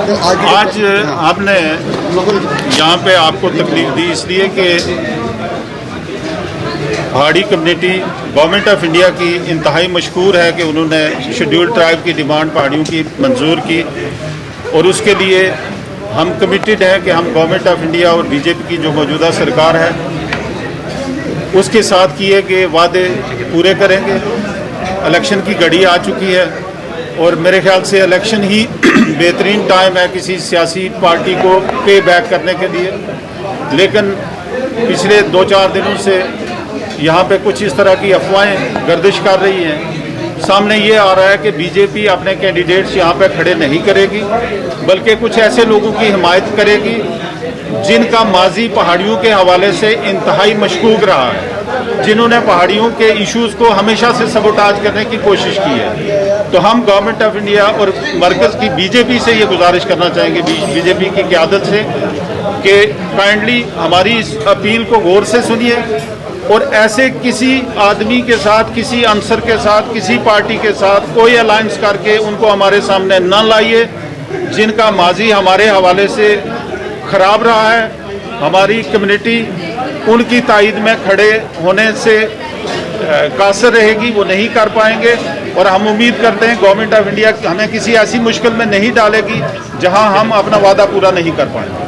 आज आपने यहाँ पे आपको तकलीफ दी इसलिए कि पहाड़ी कम्युनिटी गवर्नमेंट ऑफ इंडिया की इंतहाई मशकूर है कि उन्होंने शेड्यूल्ड ट्राइब की डिमांड पहाड़ियों की मंजूर की और उसके लिए हम कमिटेड हैं कि हम गवर्नमेंट ऑफ इंडिया और बीजेपी की जो मौजूदा सरकार है उसके साथ किए गए वादे पूरे करेंगे। इलेक्शन की घड़ी आ चुकी है और मेरे ख्याल से इलेक्शन ही बेहतरीन टाइम है किसी सियासी पार्टी को पे बैक करने के लिए, लेकिन पिछले 2-4 दिनों से यहाँ पे कुछ इस तरह की अफवाहें गर्दिश कर रही हैं। सामने ये आ रहा है कि बीजेपी अपने कैंडिडेट्स यहाँ पे खड़े नहीं करेगी बल्कि कुछ ऐसे लोगों की हिमायत करेगी जिनका माजी पहाड़ियों के हवाले से इंतहाई मशकूक रहा है, जिन्होंने पहाड़ियों के इश्यूज़ को हमेशा से सबोटाज करने की कोशिश की है। तो हम गवर्नमेंट ऑफ इंडिया और मरकज़ की बीजेपी से ये गुजारिश करना चाहेंगे, बीजेपी की क़यादत से, कि काइंडली हमारी इस अपील को गौर से सुनिए और ऐसे किसी आदमी के साथ, किसी अनसर के साथ, किसी पार्टी के साथ कोई अलायंस करके उनको हमारे सामने न लाइए जिनका माजी हमारे हवाले से ख़राब रहा है। हमारी कम्युनिटी उनकी तायद में खड़े होने से कासर रहेगी, वो नहीं कर पाएंगे और हम उम्मीद करते हैं गवर्नमेंट ऑफ इंडिया हमें किसी ऐसी मुश्किल में नहीं डालेगी जहां हम अपना वादा पूरा नहीं कर पाएंगे।